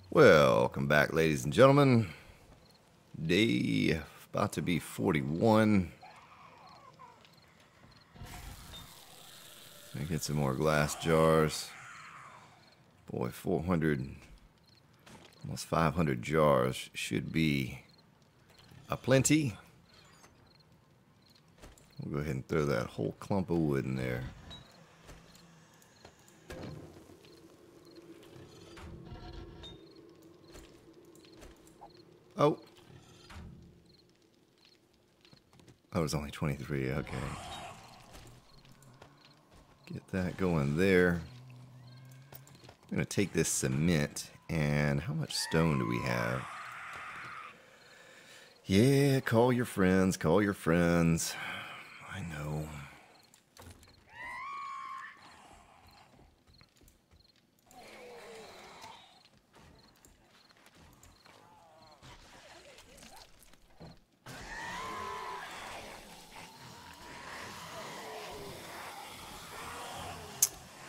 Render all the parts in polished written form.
Welcome back, ladies and gentlemen. Day about to be 41. Let me get some more glass jars. Boy, 400, almost 500 jars should be a plenty. We'll go ahead and throw that whole clump of wood in there. Oh. Oh, it was only 23. Okay. Get that going there. I'm going to take this cement, and how much stone do we have? Yeah, call your friends, call your friends. I know.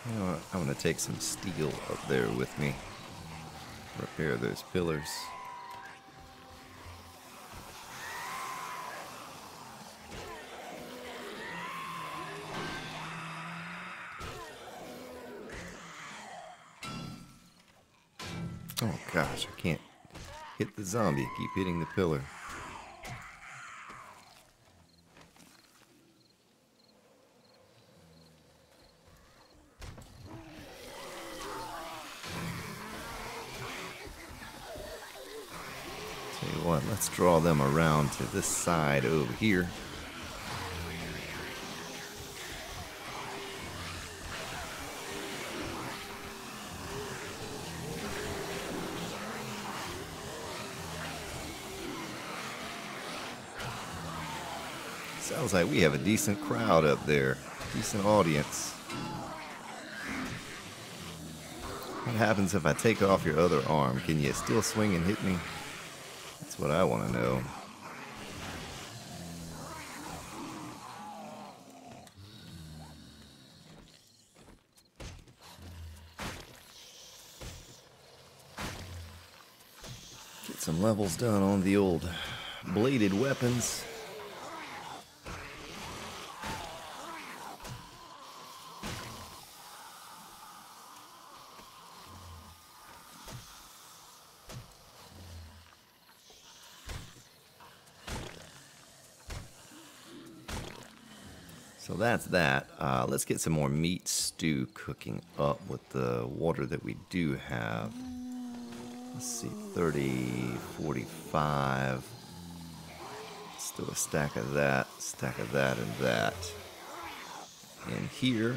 You know what? I'm going to take some steel up there with me. Repair those pillars. Oh gosh, I can't hit the zombie. I keep hitting the pillar. Tell you what, let's draw them around to this side over here. Sounds like we have a decent crowd up there. Decent audience. What happens if I take off your other arm? Can you still swing and hit me? That's what I want to know. Get some levels done on the old bladed weapons. So that's that. Let's get some more meat stew cooking up with the water that we do have. Let's see, 30, 45. Let's do a stack of that, and that. In here,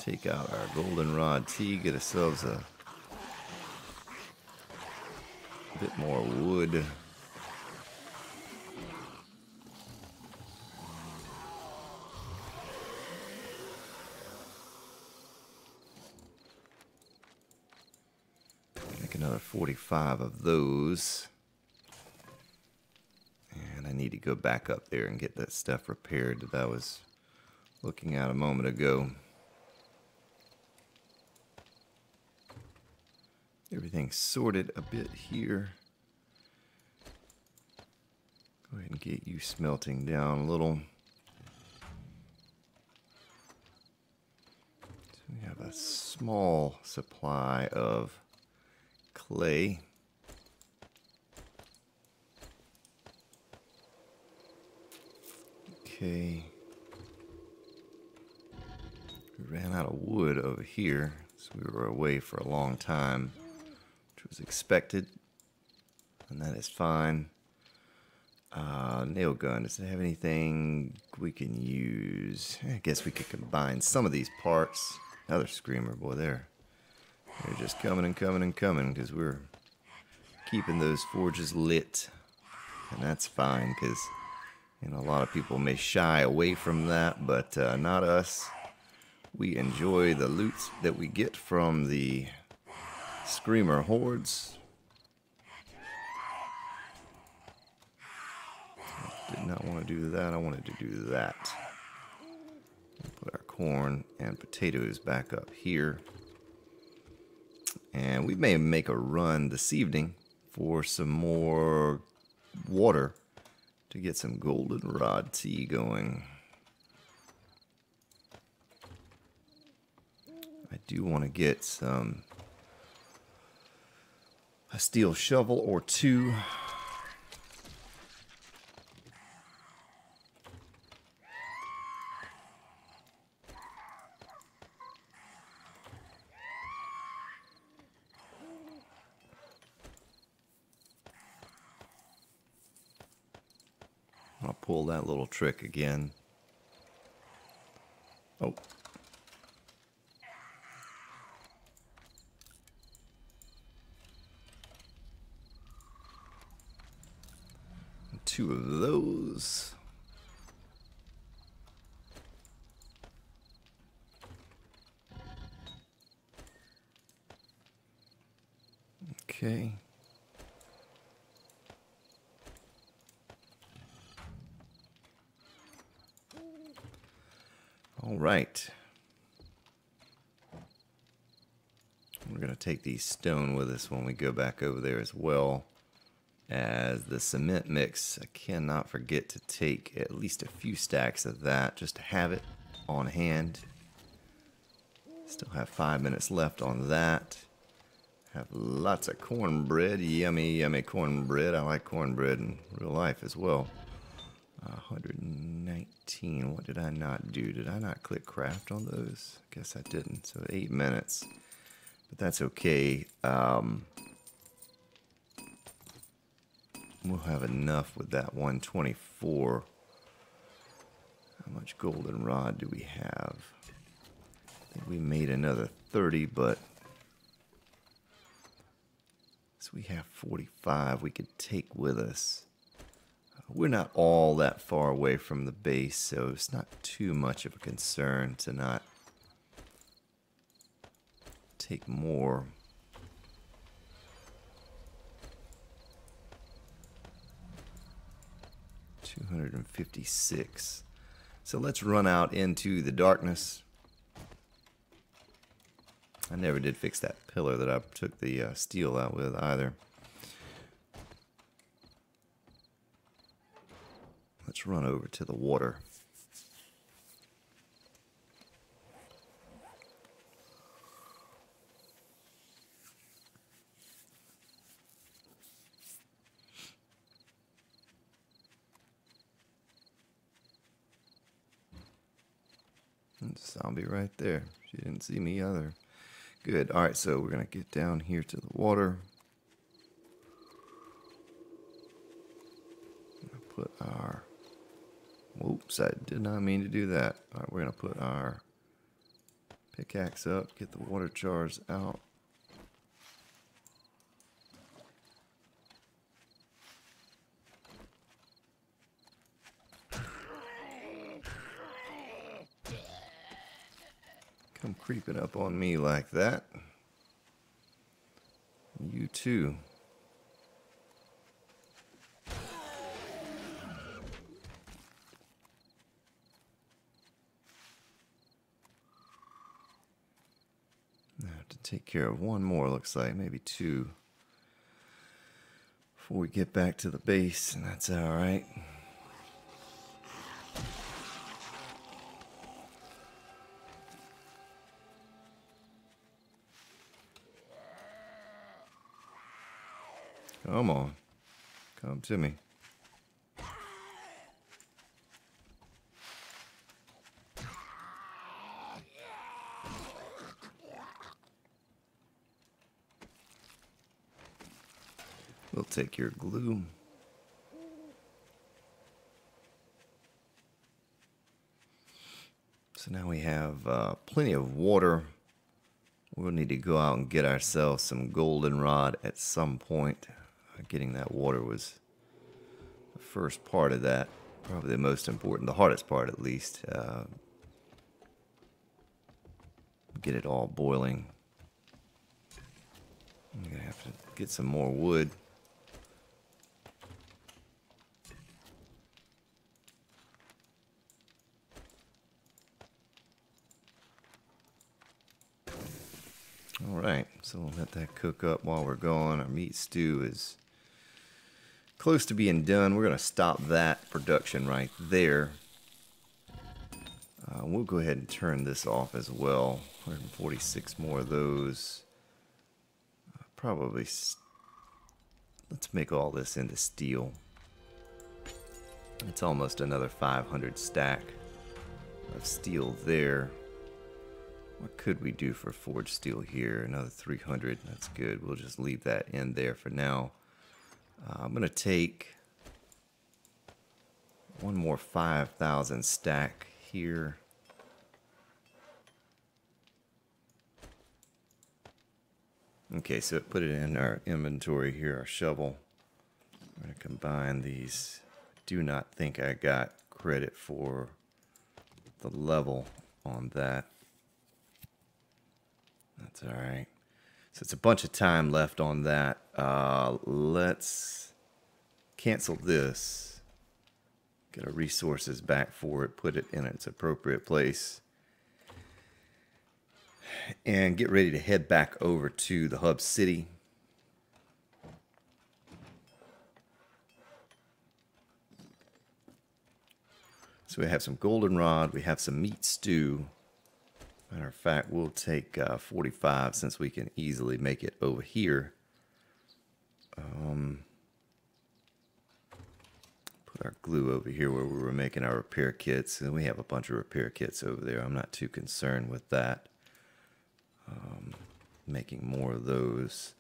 take out our goldenrod tea, get ourselves a bit more wood. Make another 45 of those. And I need to go back up there and get that stuff repaired that I was looking at a moment ago. Everything's sorted a bit here. Go ahead and get you smelting down a little. So we have a small supply of clay. Okay. We ran out of wood over here, so we were away for a long time, which was expected, and that is fine. Nail gun, does it have anything we can use? I guess we could combine some of these parts. Another screamer, boy, they're just coming and coming and coming because we're keeping those forges lit, and that's fine because a lot of people may shy away from that, but not us. We enjoy the loot that we get from the screamer hordes. Did not want to do that. I wanted to do that. Put our corn and potatoes back up here. And we may make a run this evening for some more water to get some goldenrod tea going. I do want to get a steel shovel or two. I'll pull that little trick again. Oh. Two of those. Okay. All right. We're going to take these stone with us when we go back over there as well as the cement mix. I cannot forget to take at least a few stacks of that just to have it on hand. Still have 5 minutes left on that. Have lots of cornbread. Yummy, yummy cornbread. I like cornbread in real life as well. 119. What did I not do? Did I not click craft on those? I guess I didn't. So 8 minutes. But that's okay. We'll have enough with that 124. How much goldenrod do we have? I think we made another 30, but so we have 45 we could take with us. We're not all that far away from the base, so it's not too much of a concern to not take more. $256. So let's run out into the darkness. I never did fix that pillar that I took the steel out with either. Let's run over to the water. Zombie right there. She didn't see me either. Good. Alright, so we're going to get down here to the water. Put our... Whoops, I did not mean to do that. Alright, we're going to put our pickaxe up, get the water jars out. Come creeping up on me like that. You too. I have to take care of one more, looks like, maybe two, before we get back to the base, and that's alright. Come on. Come to me. We'll take your glue. So now we have plenty of water. We'll need to go out and get ourselves some goldenrod at some point. Getting that water was the first part of that. Probably the most important, the hardest part at least. Get it all boiling. I'm going to have to get some more wood. Alright, So we'll let that cook up while we're gone. Our meat stew is close to being done. We're going to stop that production right there. We'll go ahead and turn this off as well. 146 more of those. Probably, let's make all this into steel. It's almost another 500 stack of steel there. What could we do for forged steel here? Another 300. That's good. We'll just leave that in there for now. I'm going to take one more 5,000 stack here. Okay, so put it in our inventory here, our shovel. I'm going to combine these. Do not think I got credit for the level on that. That's all right. So it's a bunch of time left on that. Let's cancel this. Get our resources back for it. Put it in its appropriate place. And get ready to head back over to the hub city. So we have some goldenrod. We have some meat stew. Matter of fact, we'll take 45 since we can easily make it over here. Put our glue over here where we were making our repair kits. And we have a bunch of repair kits over there. I'm not too concerned with that. Making more of those.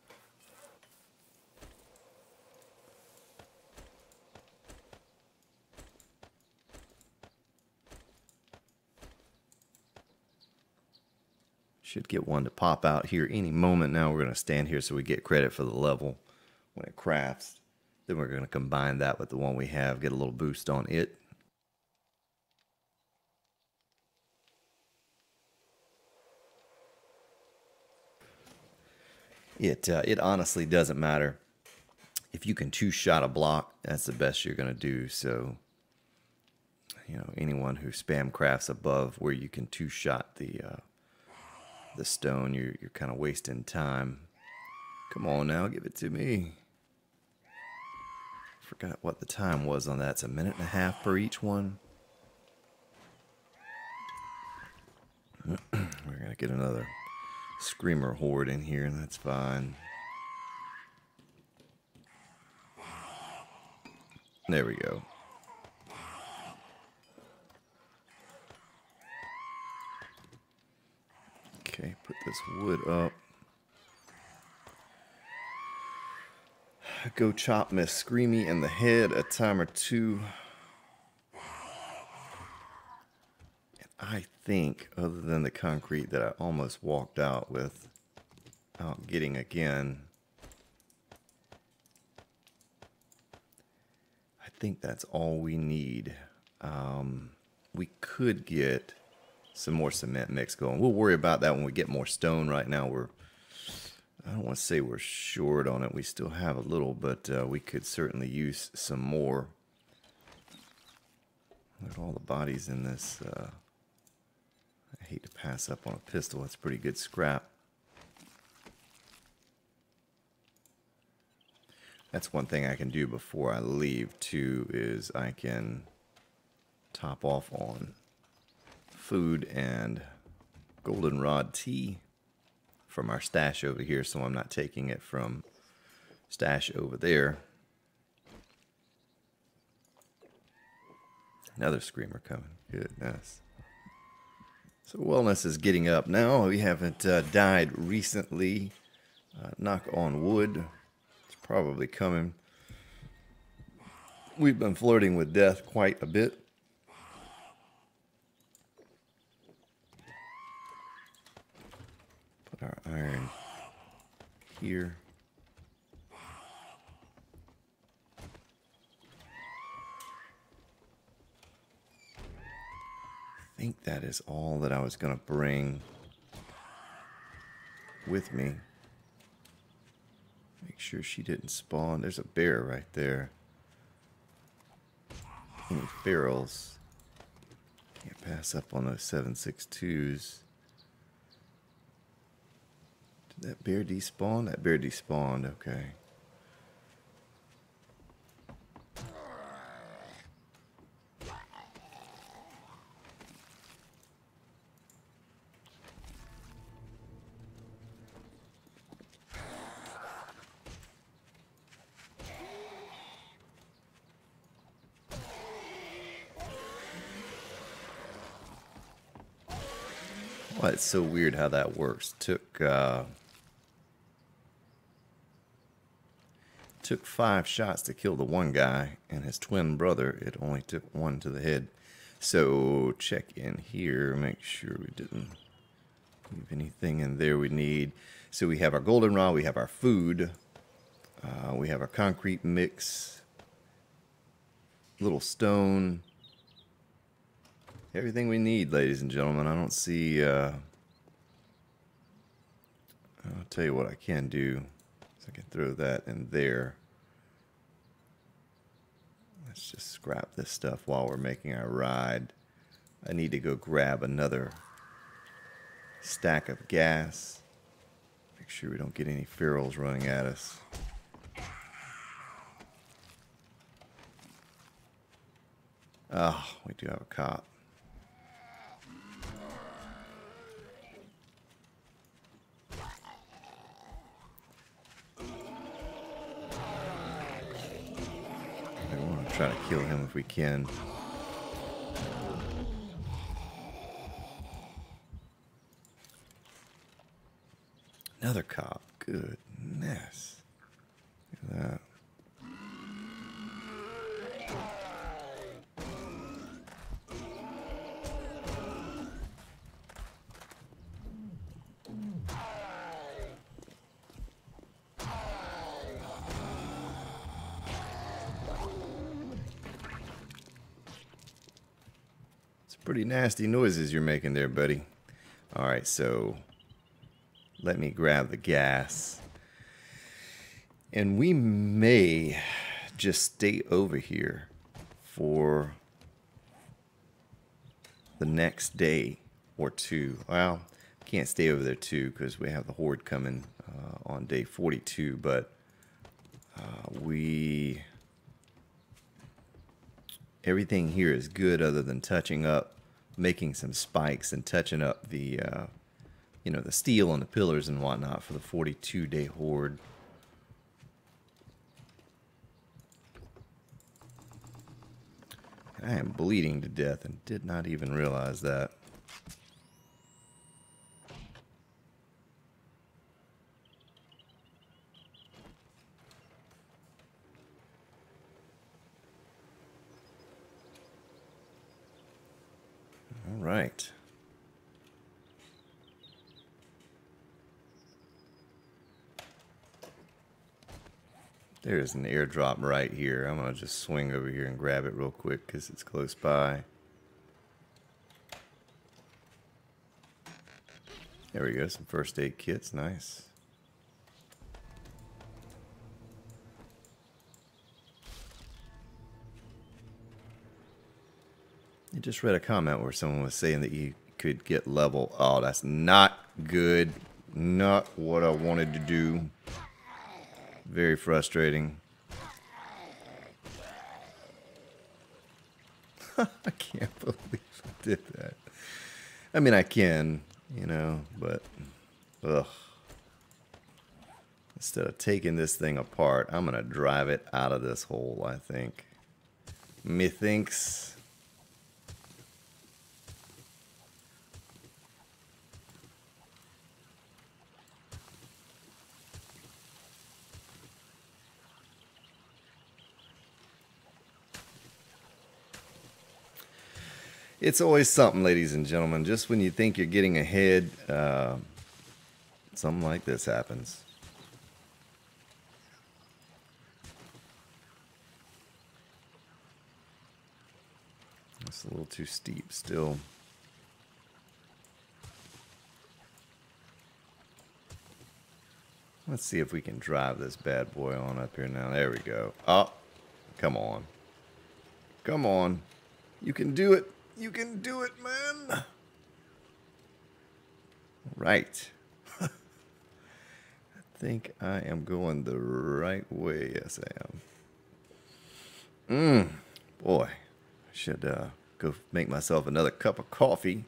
Should get one to pop out here any moment now. We're going to stand here so we get credit for the level when it crafts. Then we're going to combine that with the one we have, get a little boost on it. It honestly doesn't matter. If you can two-shot a block, that's the best you're going to do. So, you know, anyone who spam crafts above where you can two-shot the stone, you're kind of wasting time. Come on now, give it to me. Forgot what the time was on that. It's 1.5 minutes per each one. We're going to get another screamer horde in here, and that's fine. There we go. Okay, put this wood up. Go chop Miss Screamy in the head a time or two. And I think, other than the concrete that I almost walked out without getting again, I think that's all we need. We could get some more cement mix going. We'll worry about that when we get more stone. Right now I don't want to say we're short on it. We still have a little, but we could certainly use some more. Look at all the bodies in this. I hate to pass up on a pistol. It's pretty good scrap. That's one thing I can do before I leave too, is I can top off on food and goldenrod tea from our stash over here, so I'm not taking it from stash over there. Another screamer coming. Goodness. So wellness is getting up now. We haven't died recently. Knock on wood. It's probably coming. We've been flirting with death quite a bit. Put our iron here. I think that is all that I was going to bring with me. Make sure she didn't spawn. There's a bear right there. Any ferals. Can't pass up on those 7.62s. That bear despawned? That bear despawned, okay. Well, it's so weird how that works. Took 5 shots to kill the one guy, and his twin brother, it only took 1 to the head. So check in here, make sure we didn't leave anything in there we need. So we have our goldenrod, we have our food, we have our concrete mix, little stone, everything we need, ladies and gentlemen. I don't see, I'll tell you what I can do. I can throw that in there. Let's just scrap this stuff while we're making our ride. I need to go grab another stack of gas. Make sure we don't get any ferals running at us. Oh, we do have a cop. Try to kill him if we can. Another cop. Goodness. Look at that. Pretty nasty noises you're making there, buddy. Alright, so let me grab the gas. And we may just stay over here for the next day or two. Well, can't stay over there too because we have the horde coming on day 42, but everything here is good other than touching up, making some spikes and touching up the, the steel on the pillars and whatnot for the 42-day horde. I am bleeding to death and did not even realize that. All right. There's an airdrop right here. I'm going to just swing over here and grab it real quick because it's close by. There we go. Some first aid kits. Nice. I just read a comment where someone was saying that you could get level. Oh, that's not good. Not what I wanted to do. Very frustrating. I can't believe I did that. I mean, I can, but ugh. Instead of taking this thing apart, I'm gonna drive it out of this hole, I think. Methinks. It's always something, ladies and gentlemen. Just when you think you're getting ahead, something like this happens. It's a little too steep still. Let's see if we can drive this bad boy on up here now. There we go. Oh, come on. Come on. You can do it. You can do it, man. Right. think I am going the right way. Yes, I am. Boy, I should go make myself another cup of coffee.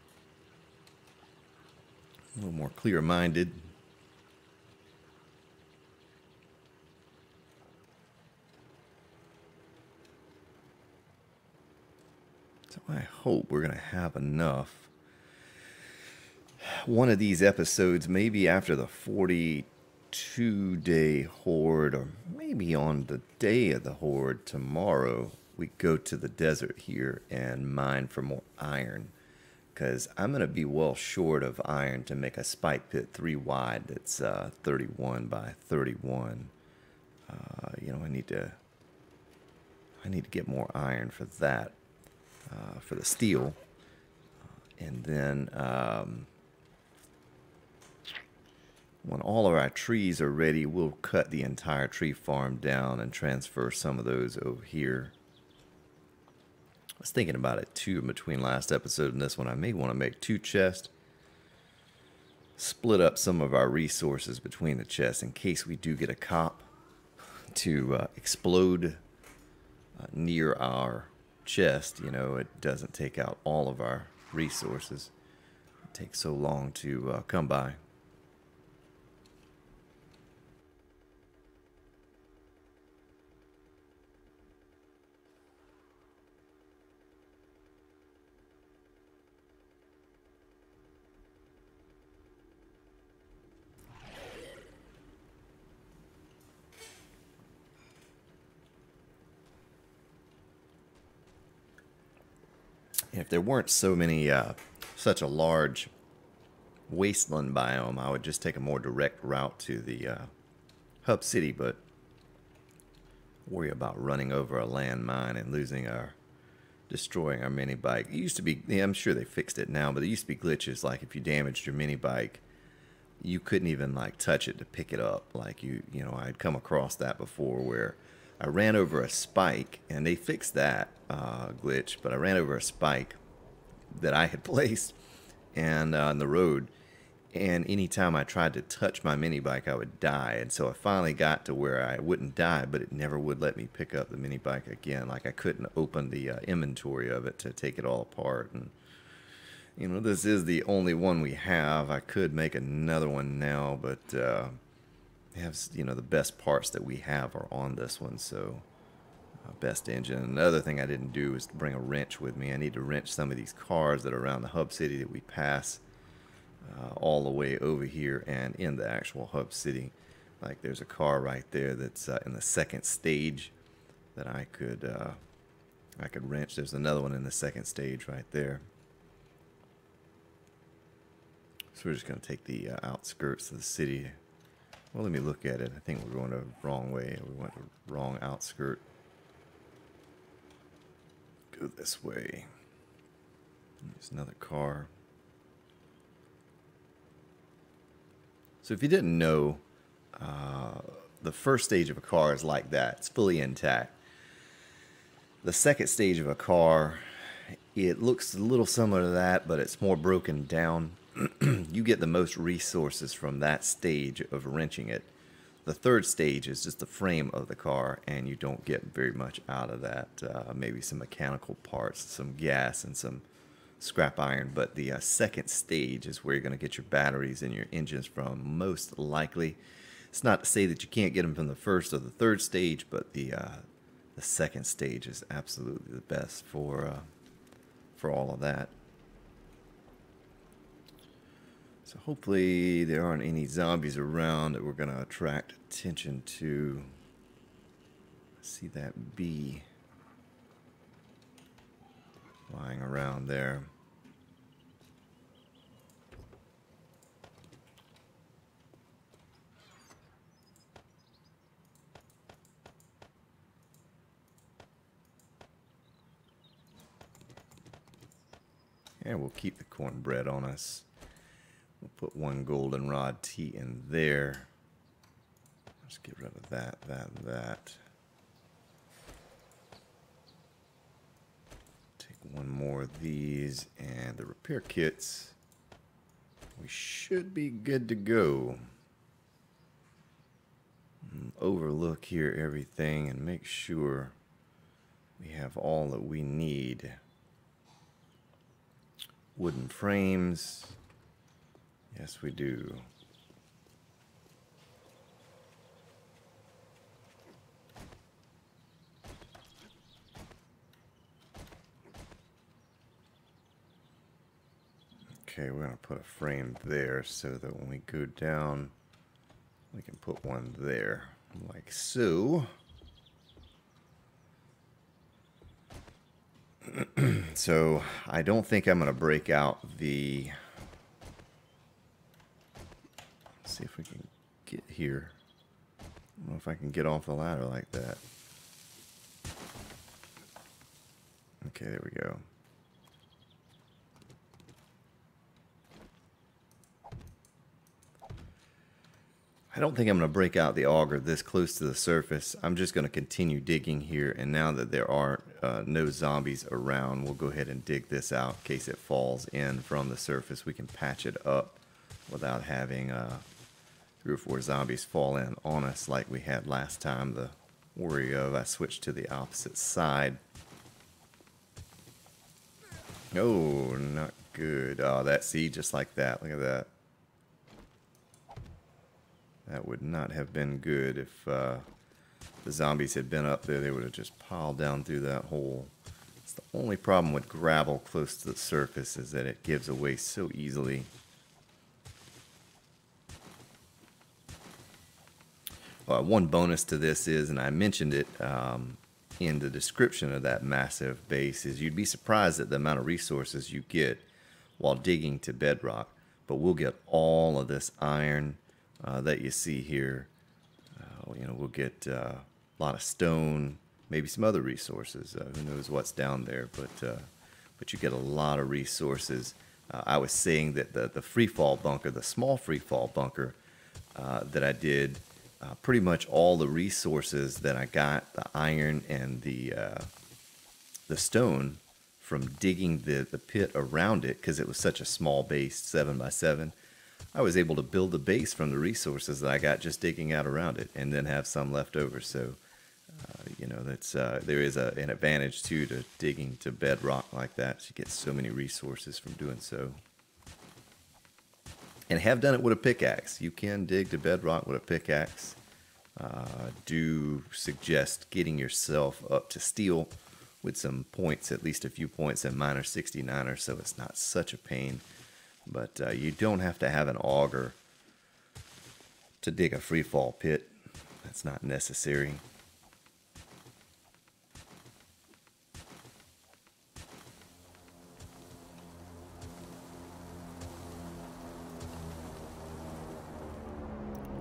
A little more clear-minded. So I hope we're going to have enough. One of these episodes, maybe after the 42-day horde, or maybe on the day of the horde tomorrow, we go to the desert here and mine for more iron. Because I'm going to be well short of iron to make a spike pit 3 wide that's 31 by 31. I need to get more iron for that, for the steel. And then when all of our trees are ready, we'll cut the entire tree farm down and transfer some of those over here. I was thinking about it too between last episode and this one. I may want to make 2 chests. Split up some of our resources between the chests in case we do get a cop to explode near our chest. You know, it doesn't take out all of our resources. It takes so long to come by. If there weren't so many, such a large wasteland biome, I would just take a more direct route to the hub city, but worry about running over a landmine and destroying our mini bike. It used to be, yeah, I'm sure they fixed it now, but there used to be glitches like if you damaged your mini bike, you couldn't even like touch it to pick it up. Like I'd come across that before where I ran over a spike, and they fixed that glitch, but I ran over a spike that I had placed and on the road, and anytime I tried to touch my mini bike, I would die. And so I finally got to where I wouldn't die, but it never would let me pick up the mini bike again. Like I couldn't open the inventory of it to take it all apart. And this is the only one we have. I could make another one now, but the best parts that we have are on this one. So best engine. Another thing I didn't do is bring a wrench with me. I need to wrench some of these cars that are around the hub city that we pass all the way over here and in the actual hub city. Like there's a car right there that's in the second stage that I could wrench. There's another one in the second stage right there. So we're just going to take the outskirts of the city. Well, let me look at it. I think we're going the wrong way. We went the wrong outskirt. Go this way. There's another car. So if you didn't know, the first stage of a car is like that. It's fully intact. The second stage of a car, it looks a little similar to that, but it's more broken down. You get the most resources from that stage of wrenching it. The third stage is just the frame of the car, and you don't get very much out of that. Maybe some mechanical parts, some gas, and some scrap iron. But the second stage is where you're going to get your batteries and your engines from, most likely. It's not to say that you can't get them from the first or the third stage, but the second stage is absolutely the best for all of that. So hopefully there aren't any zombies around that we're going to attract attention to. I see that bee flying around there. And we'll keep the cornbread on us. We'll put 1 goldenrod tea in there. Let's get rid of that, and that. Take 1 more of these and the repair kits. We should be good to go. overlook here everything and make sure we have all that we need. Wooden frames. Yes, we do. Okay, we're going to put a frame there so that when we go down, we can put one there, like so. So I don't think I'm going to break out the... Let's see if we can get here. I don't know if I can get off the ladder like that. Okay, there we go. I don't think I'm going to break out the auger this close to the surface. I'm just going to continue digging here, and now that there are no zombies around, we'll go ahead and dig this out in case it falls in from the surface. We can patch it up without having 3 or 4 zombies fall in on us like we had last time. The worry of I switched to the opposite side. Oh, not good. Oh, that, see, just like that. Look at that. That would not have been good if the zombies had been up there. They would have just piled down through that hole. It's the only problem with gravel close to the surface is that it gives away so easily. One bonus to this is, and I mentioned it in the description of that massive base, is you'd be surprised at the amount of resources you get while digging to bedrock. But we'll get all of this iron that you see here. You know, we'll get a lot of stone, maybe some other resources. Who knows what's down there? But you get a lot of resources. I was saying that the free fall bunker, the small free fall bunker that I did, pretty much all the resources that I got, the iron and the stone, from digging the pit around it, because it was such a small base, 7 by 7. I was able to build the base from the resources that I got just digging out around it, and then have some left over. So, you know, that's there is an advantage too to digging to bedrock like that. You get so many resources from doing so. And have done it with a pickaxe. You can dig to bedrock with a pickaxe. Do suggest getting yourself up to steel with some points, at least a few points in Miner 69er, so it's not such a pain. But you don't have to have an auger to dig a free fall pit. That's not necessary.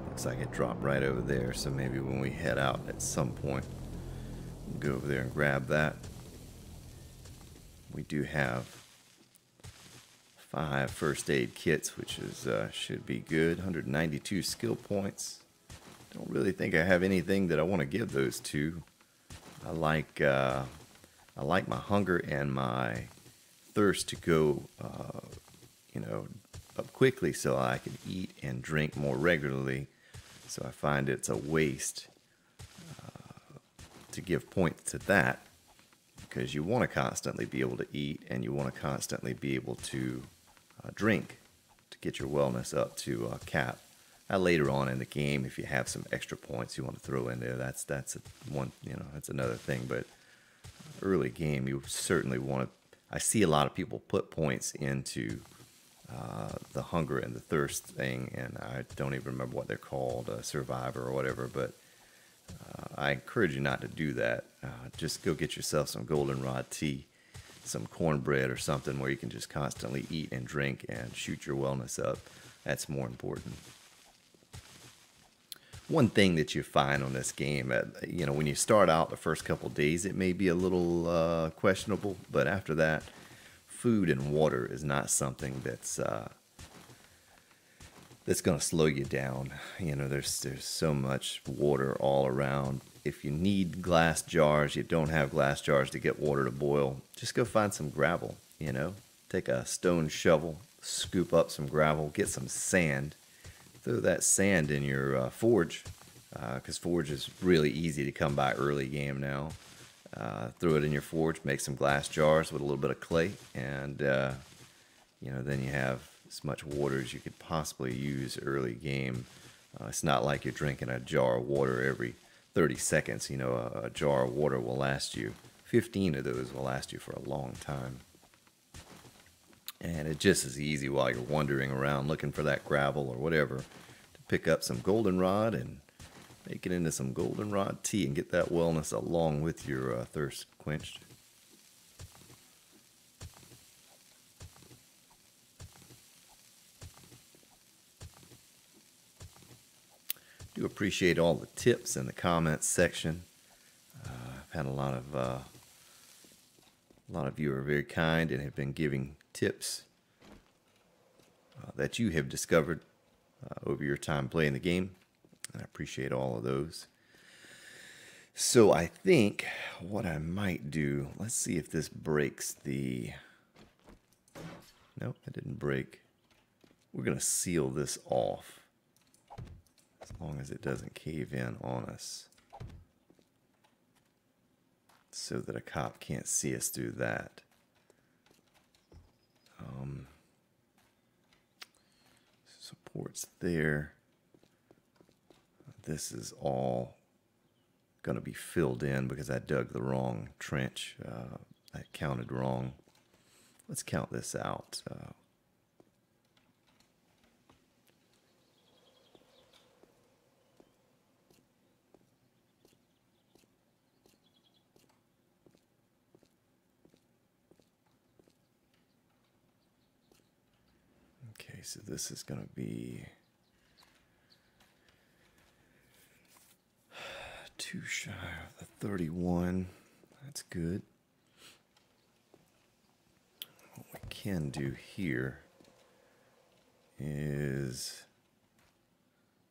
Looks like it dropped right over there, so maybe when we head out at some point, we'll go over there and grab that. We do have 5 first aid kits, which is should be good. 192 skill points. Don't really think I have anything that I want to give those to. I like my hunger and my thirst to go, you know, up quickly so I can eat and drink more regularly. So I find it's a waste to give points to that, because you want to constantly be able to eat and you want to constantly be able to drink to get your wellness up to cap. Later on in the game, if you have some extra points you want to throw in there, that's one, you know, that's another thing. But early game, you certainly want to. I see a lot of people put points into the hunger and the thirst thing, and I don't even remember what they're called, Survivor or whatever. But I encourage you not to do that. Just go get yourself some goldenrod tea, some cornbread or something where you can just constantly eat and drink and shoot your wellness up. That's more important. One thing that you find on this game, you know, when you start out the first couple days, it may be a little questionable, but after that, food and water is not something that's going to slow you down. You know, there's so much water all around. If you need glass jars, you don't have glass jars to get water to boil, just go find some gravel, you know. Take a stone shovel, scoop up some gravel, get some sand, throw that sand in your forge, because forge is really easy to come by early game now. Throw it in your forge, make some glass jars with a little bit of clay, and then you have as much water as you could possibly use early game. It's not like you're drinking a jar of water every 30 seconds. A jar of water will last you, 15 of those will last you for a long time. And it's just as easy while you're wandering around looking for that gravel or whatever to pick up some goldenrod and make it into some goldenrod tea and get that wellness along with your thirst quenched. Do appreciate all the tips in the comments section. I've had a lot of you are very kind and have been giving tips that you have discovered over your time playing the game. I appreciate all of those. So I think what I might do, let's see if this breaks the... Nope, it didn't break. We're going to seal this off as long as it doesn't cave in on us, so that a cop can't see us through that. Supports there. This is all going to be filled in because I dug the wrong trench. I counted wrong. Let's count this out. Okay, so this is going to be 2 shy of the 31. That's good. What we can do here is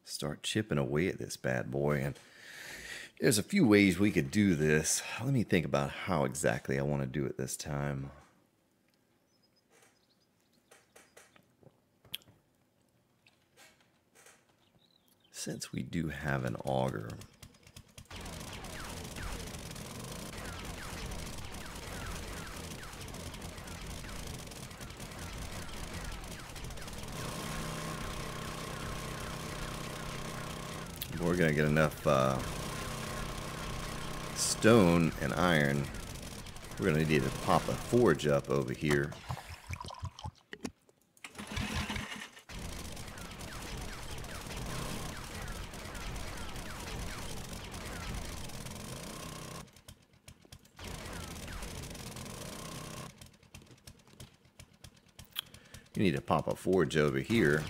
start chipping away at this bad boy. And there's a few ways we could do this. Let me think about how exactly I want to do it this time. Since we do have an auger, we're going to get enough stone and iron. We're going to need to pop a forge up over here. You need to pop a forge over here.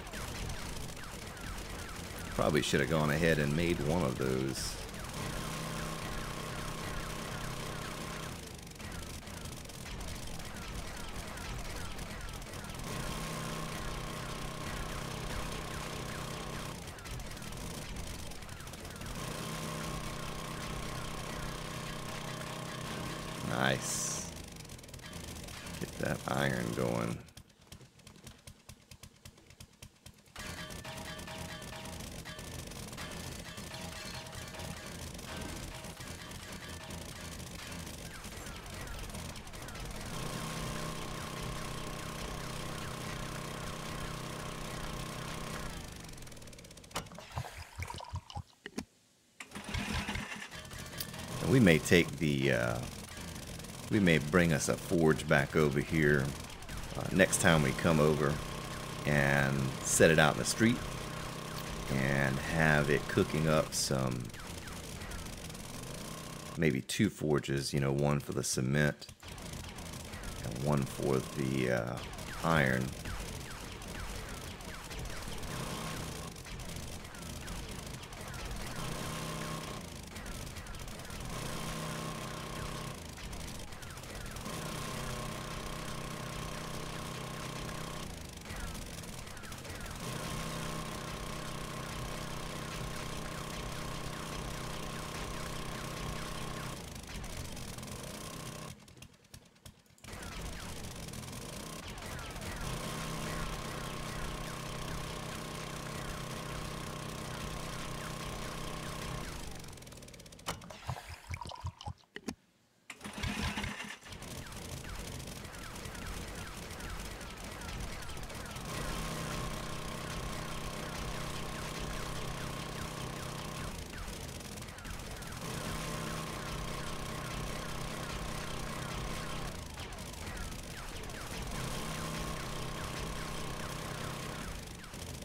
Probably should have gone ahead and made one of those. Nice. Get that iron going. We may take the, we may bring us a forge back over here next time we come over and set it out in the street and have it cooking up some, maybe 2 forges, one for the cement and one for the iron.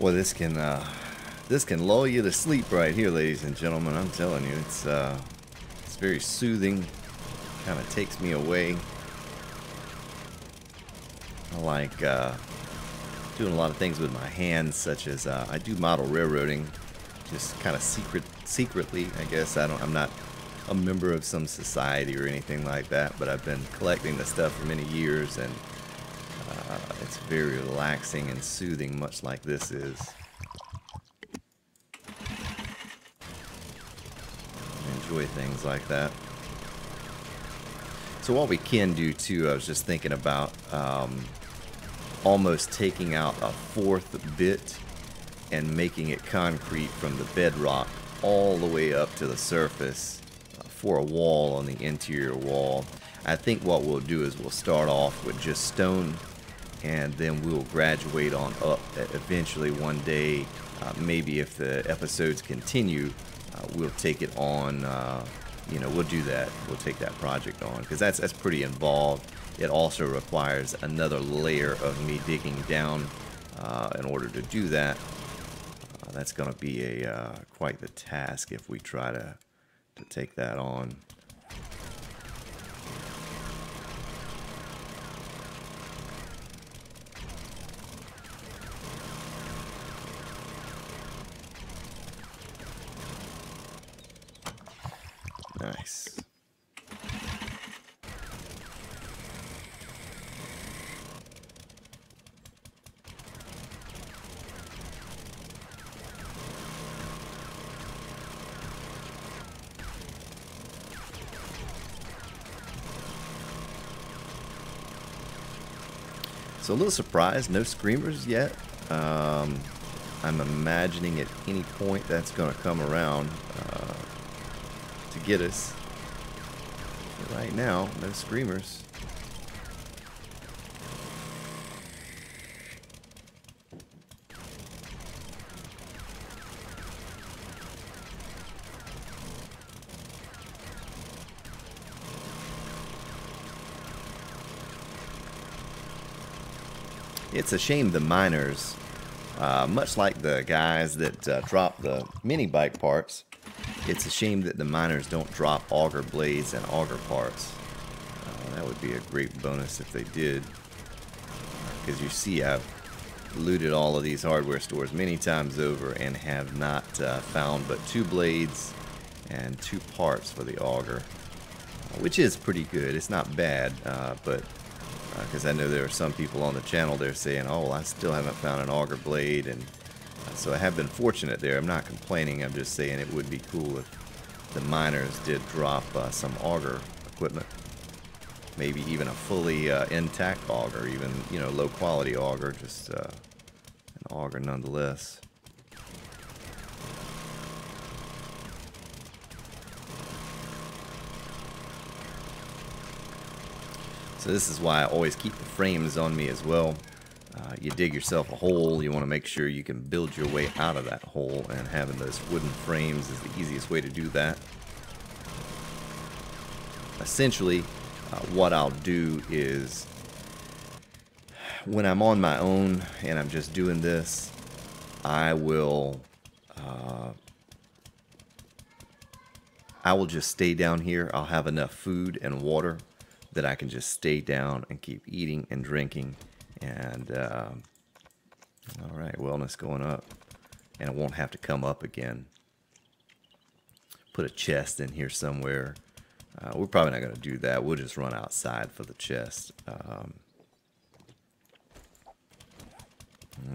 Boy, this can lull you to sleep right here, ladies and gentlemen. I'm telling you, it's very soothing. Kind of takes me away. I like doing a lot of things with my hands, such as I do model railroading, just kind of secretly, I guess. I'm not a member of some society or anything like that, but I've been collecting the stuff for many years, and it's very relaxing and soothing, much like this is. I enjoy things like that. So what we can do too, I was just thinking about almost taking out a fourth bit and making it concrete from the bedrock all the way up to the surface for a wall on the interior wall. I think what we'll do is we'll start off with just stone, and then we'll graduate on up. Eventually one day, maybe if the episodes continue, we'll take it on, you know, we'll do that. We'll take that project on, because that's pretty involved. It also requires another layer of me digging down in order to do that. That's going to be quite the task if we try to take that on. Nice. So a little surprised, no screamers yet. I'm imagining at any point that's going to come around to get us. But right now, no screamers. It's a shame the miners, much like the guys that drop the mini bike parts, it's a shame that the miners don't drop auger blades and auger parts. That would be a great bonus if they did. Because you see, I've looted all of these hardware stores many times over and have not found but 2 blades and 2 parts for the auger, which is pretty good. It's not bad, but because I know there are some people on the channel they're saying, oh, well, I still haven't found an auger blade, and so I have been fortunate there. I'm not complaining. I'm just saying it would be cool if the miners did drop some auger equipment, maybe even a fully intact auger, even, you know, low quality auger, just an auger nonetheless. So this is why I always keep the frames on me as well. You dig yourself a hole, you want to make sure you can build your way out of that hole, and having those wooden frames is the easiest way to do that. Essentially, what I'll do is, when I'm on my own and I'm just doing this, I will just stay down here. I'll have enough food and water that I can just stay down and keep eating and drinking, and all right, wellness going up, and it won't have to come up again. Put a chest in here somewhere. We're probably not going to do that. We'll just run outside for the chest. All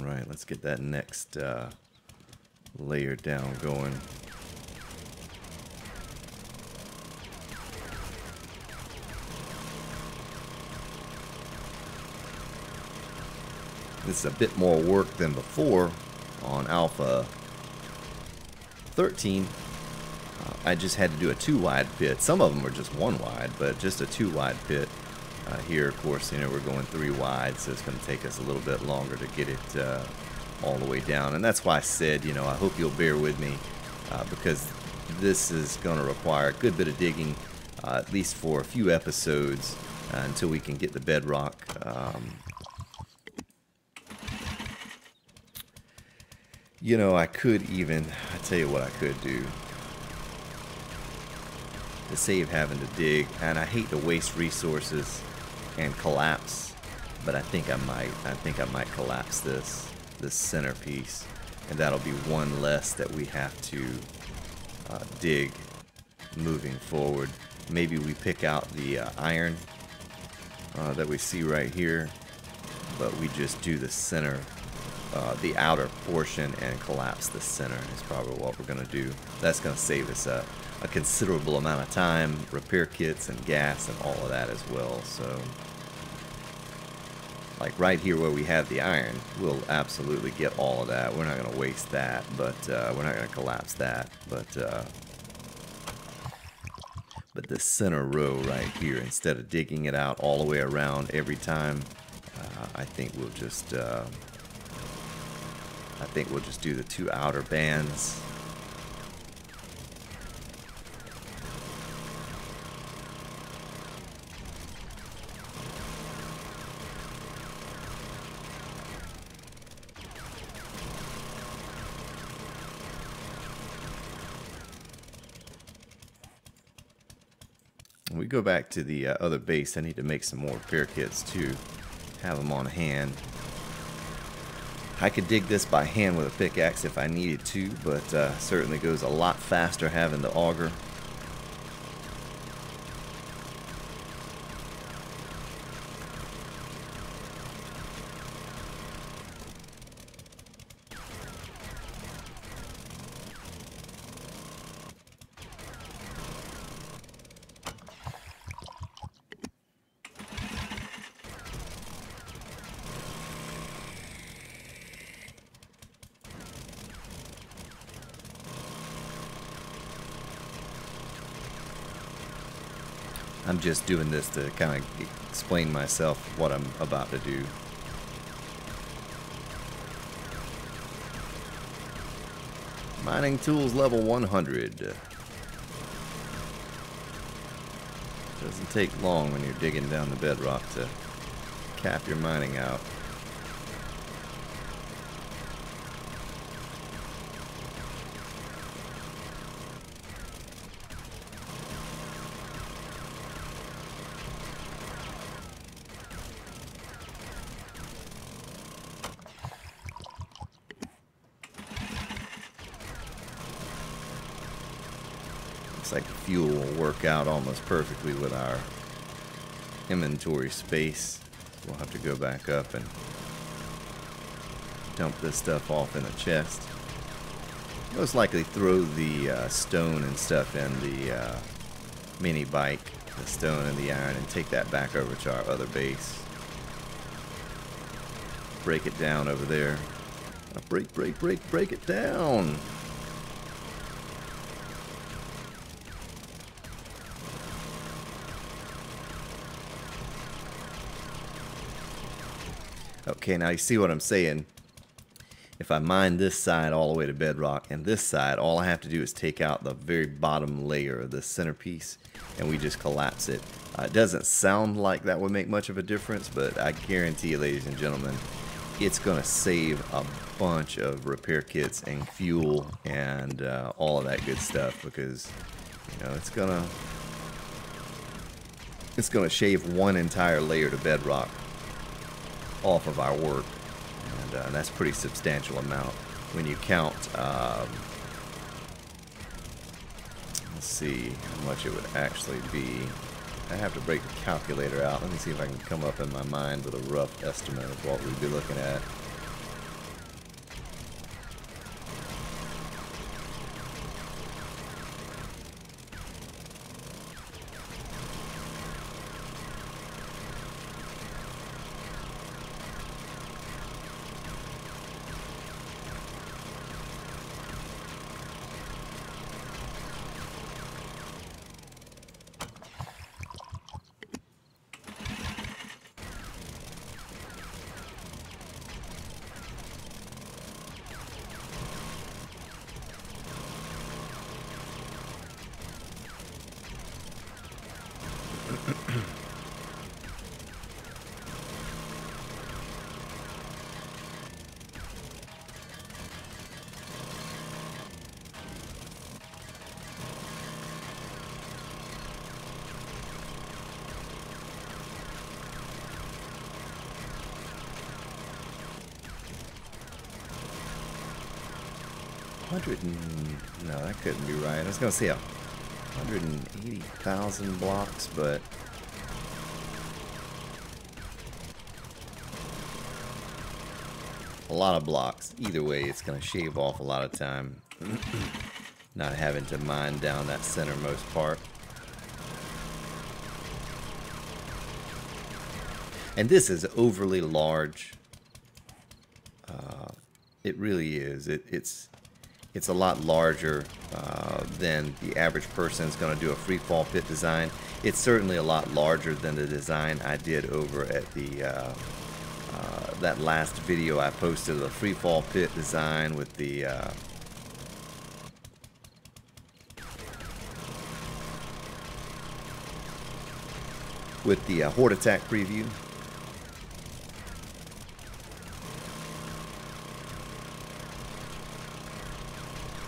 right, let's get that next layer down going. This is a bit more work than before on Alpha 13. I just had to do a 2-wide pit. Some of them were just 1 wide, but just a 2-wide pit. Here, of course, you know, we're going 3 wide, so it's going to take us a little bit longer to get it all the way down. And that's why I said, you know, I hope you'll bear with me, because this is going to require a good bit of digging, at least for a few episodes, until we can get the bedrock You know, I tell you what I could do to save having to dig, and I hate to waste resources and collapse, but I think I might collapse this centerpiece, and that'll be one less that we have to dig moving forward. Maybe we pick out the iron that we see right here, but we just do the center, the outer portion, and collapse the center is probably what we're going to do. That's going to save us a considerable amount of time, repair kits and gas and all of that as well. So like right here where we have the iron, we'll absolutely get all of that. We're not going to waste that, but we're not going to collapse that. But this center row right here, instead of digging it out all the way around every time, I think we'll just do the two outer bands. When we go back to the other base, I need to make some more repair kits too. Have them on hand. I could dig this by hand with a pickaxe if I needed to, but certainly goes a lot faster having the auger. I'm just doing this to kind of explain myself what I'm about to do. Mining tools level 100. Doesn't take long when you're digging down the bedrock to cap your mining out. Looks like the fuel will work out almost perfectly with our inventory space. We'll have to go back up and dump this stuff off in a chest. Most likely throw the stone and stuff in the mini bike, the stone and the iron, and take that back over to our other base. Break it down over there. Break it down! Okay, now you see what I'm saying. If I mine this side all the way to bedrock and this side, all I have to do is take out the very bottom layer of the centerpiece and we just collapse it. It doesn't sound like that would make much of a difference, but I guarantee you, ladies and gentlemen, it's going to save a bunch of repair kits and fuel and all of that good stuff, because you know it's gonna shave one entire layer to bedrock off of our work, and that's a pretty substantial amount when you count. Let's see how much it would actually be. I have to break the calculator out. Let me see if I can come up in my mind with a rough estimate of what we'd be looking at. no, that couldn't be right. I was going to say 180,000 blocks, but a lot of blocks. Either way, it's going to shave off a lot of time. Not having to mine down that centermost part. And this is overly large. It really is. It's a lot larger than the average person is going to do a free fall pit design. It's certainly a lot larger than the design I did over at the that last video I posted, the free fall pit design with the Horde Attack preview.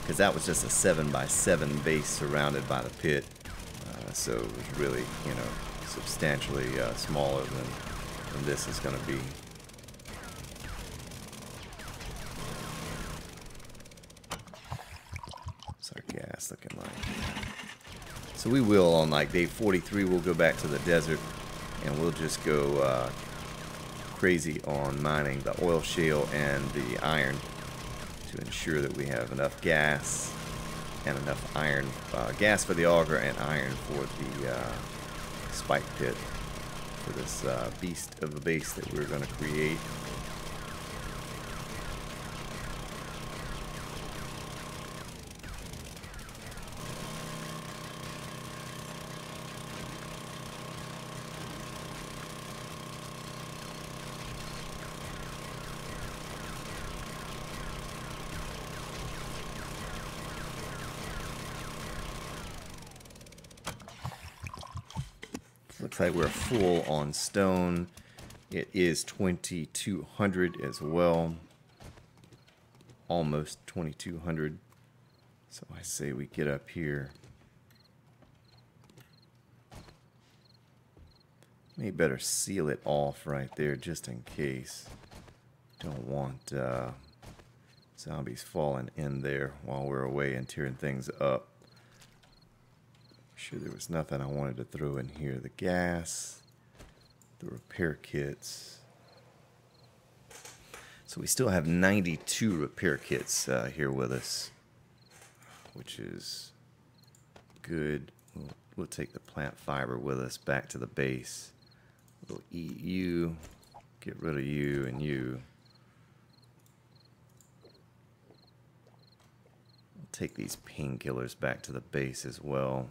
Because that was just a 7x7 base surrounded by the pit, so it was really, you know, substantially smaller than this is going to be. What's our gas looking like? So we will, on like day 43, we'll go back to the desert and we'll just go crazy on mining the oil shale and the iron, to ensure that we have enough gas and enough iron, gas for the auger and iron for the spike pit for this beast of a base that we're going to create. Looks like we're full on stone. It is 2200 as well. Almost 2200. So I say we get up here. Maybe better seal it off right there just in case. Don't want zombies falling in there while we're away and tearing things up. Sure, there was nothing I wanted to throw in here. The gas, the repair kits. So we still have 92 repair kits here with us, which is good. We'll take the plant fiber with us back to the base. We'll eat you, get rid of you and you. We'll take these painkillers back to the base as well.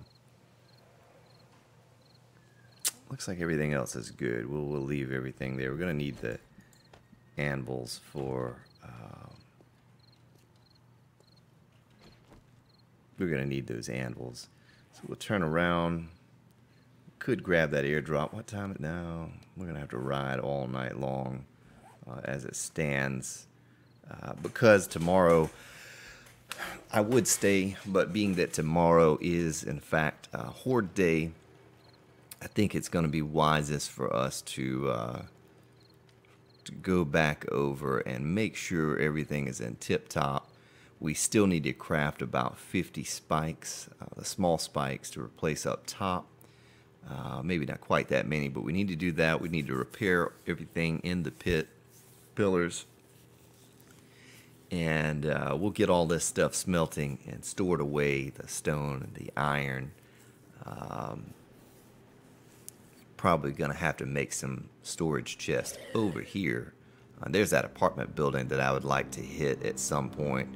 Looks like everything else is good. We'll leave everything there. We're going to need the anvils for... we're going to need those anvils. So we'll turn around. Could grab that airdrop. What time is it now? We're going to have to ride all night long as it stands. Because tomorrow... I would stay, but being that tomorrow is, in fact, Horde Day, I think it's going to be wisest for us to go back over and make sure everything is in tip-top. We still need to craft about 50 spikes, the small spikes, to replace up top. Maybe not quite that many, but we need to do that. We need to repair everything in the pit pillars. And we'll get all this stuff smelting and stored away, the stone and the iron. Probably going to have to make some storage chests over here. There's that apartment building that I would like to hit at some point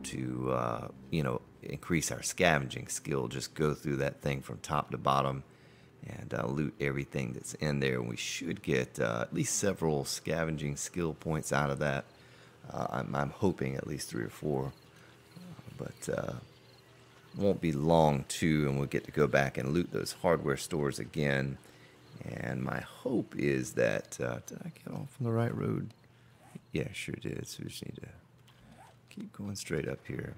to, you know, increase our scavenging skill. Just go through that thing from top to bottom and loot everything that's in there. And we should get at least several scavenging skill points out of that. I'm hoping at least 3 or 4. But won't be long too, and we'll get to go back and loot those hardware stores again. And my hope is that, did I get off on the right road? Yeah, sure did. So we just need to keep going straight up here.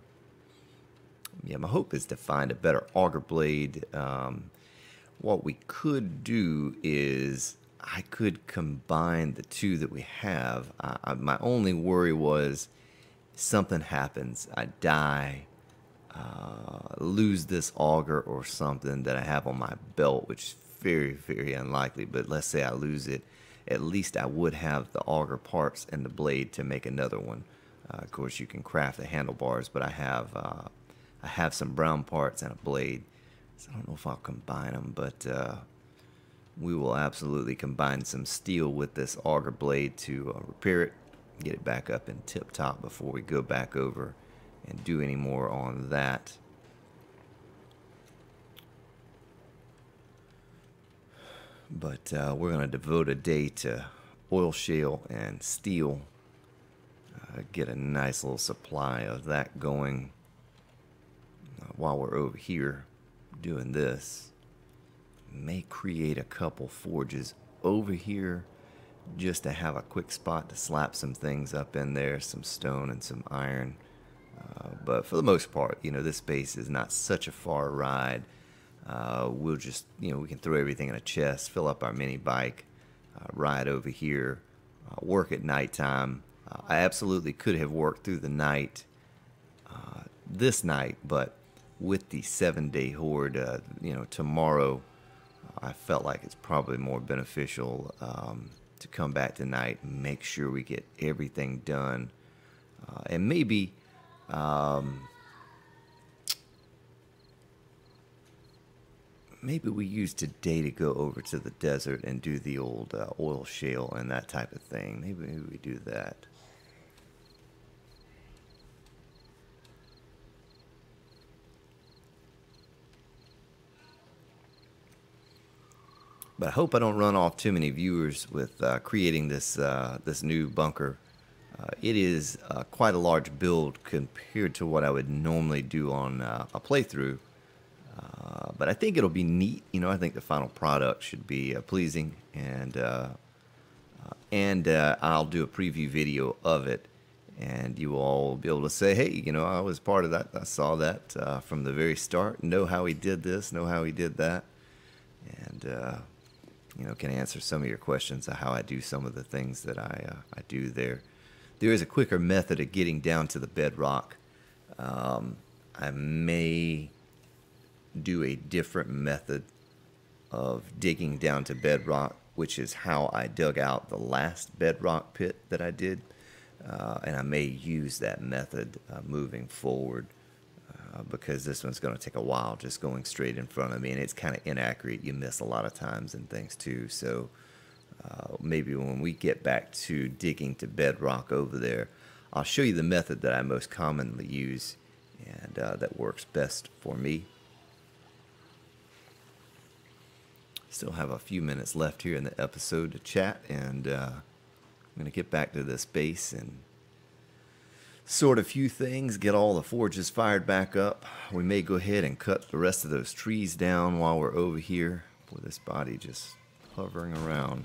Yeah, my hope is to find a better auger blade. What we could do is I could combine the two that we have. My only worry was something happens, I die, lose this auger or something that I have on my belt, which is very, very unlikely, but let's say I lose it, at least I would have the auger parts and the blade to make another one. Of course, you can craft the handlebars, but I have some brown parts and a blade, so I don't know if I'll combine them, but we will absolutely combine some steel with this auger blade to repair it, get it back up in tip top before we go back over and do any more on that. But we're going to devote a day to oil shale and steel, get a nice little supply of that going while we're over here doing this. May create a couple forges over here just to have a quick spot to slap some things up in there, some stone and some iron. But for the most part, this base is not such a far ride. We'll just, we can throw everything in a chest, fill up our mini bike, ride over here, work at nighttime. I absolutely could have worked through the night this night, but with the 7-day horde, tomorrow, I felt like it's probably more beneficial to come back tonight and make sure we get everything done. And maybe maybe we use today to go over to the desert and do the old oil shale and that type of thing. Maybe we do that. But I hope I don't run off too many viewers with creating this this new bunker. It is quite a large build compared to what I would normally do on a playthrough. But I think it'll be neat. I think the final product should be pleasing, and I'll do a preview video of it, and you all will be able to say, hey, I was part of that. I saw that from the very start. Know how he did this, know how he did that, and can answer some of your questions of how I do some of the things that I do there. There is a quicker method of getting down to the bedrock. I may do a different method of digging down to bedrock, which is how I dug out the last bedrock pit that I did. And I may use that method moving forward. Because this one's going to take a while just going straight in front of me, and it's kind of inaccurate. You miss a lot of times and things too. So maybe when we get back to digging to bedrock over there, I'll show you the method that I most commonly use and that works best for me. Still have a few minutes left here in the episode to chat, and I'm going to get back to this base and sort a few things, get all the forges fired back up. We may go ahead and cut the rest of those trees down while we're over here. Boy, this body just hovering around.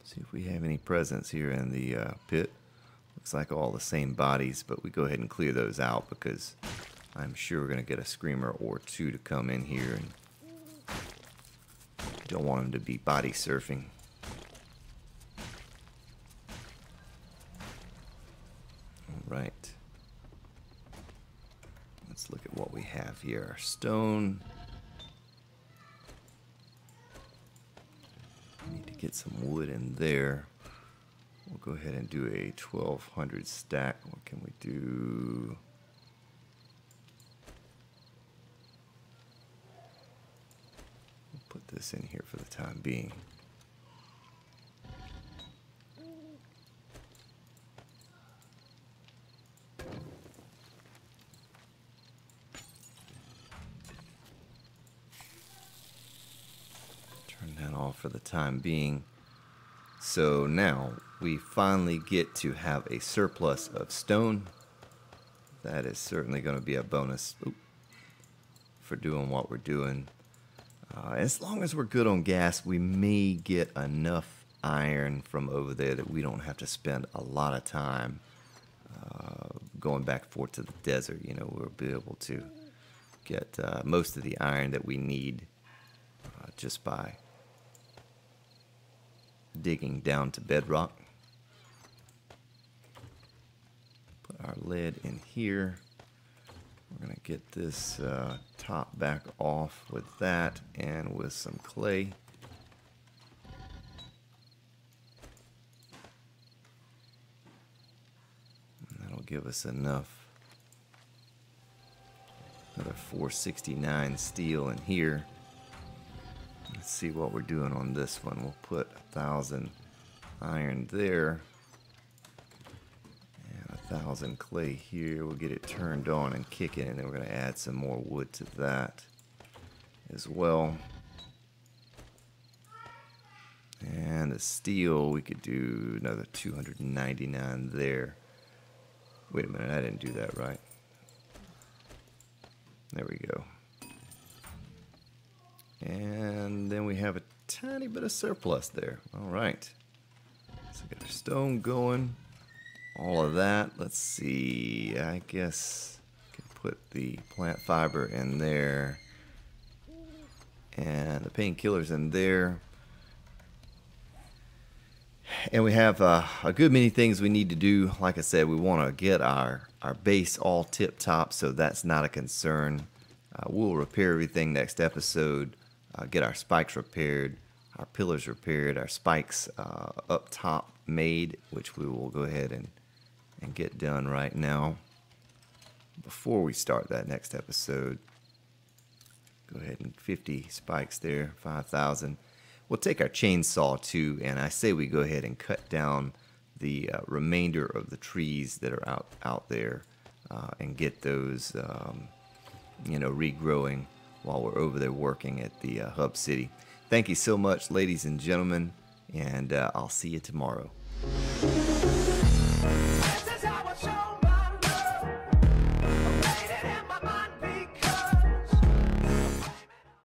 See if we have any presence here in the pit. Looks like all the same bodies, but we go ahead and clear those out because I'm sure we're going to get a screamer or two to come in here, and don't want them to be body surfing. All right. Let's look at what we have here. Our stone. Need to get some wood in there. We'll go ahead and do a 1200 stack. What can we do? Put this in here for the time being. Turn that off for the time being. So now we finally get to have a surplus of stone. That is certainly going to be a bonus for doing what we're doing. As long as we're good on gas, we may get enough iron from over there that we don't have to spend a lot of time going back and forth to the desert. We'll be able to get most of the iron that we need just by digging down to bedrock. Put our lead in here. We're going to get this top back off with that and with some clay. And that'll give us enough. Another 469 steel in here. Let's see what we're doing on this one. We'll put 1,000 iron there. And 1,000 clay here. We'll get it turned on and kicking, and then we're going to add some more wood to that as well. And the steel, we could do another 299 there. Wait a minute, I didn't do that right. There we go. And then we have a tiny bit of surplus there. All right. So get our stone going. All of that. Let's see. I guess I can put the plant fiber in there. And the painkillers in there. And we have a good many things we need to do. Like I said, we want to get our base all tip top, so that's not a concern. We'll repair everything next episode. Get our spikes repaired, our pillars repaired, our spikes up top made, which we will go ahead and get done right now. Before we start that next episode, go ahead and 50 spikes there, 5,000. We'll take our chainsaw too, and I say we go ahead and cut down the remainder of the trees that are out there and get those, regrowing while we're over there working at the Hub City. Thank you so much, ladies and gentlemen, and I'll see you tomorrow.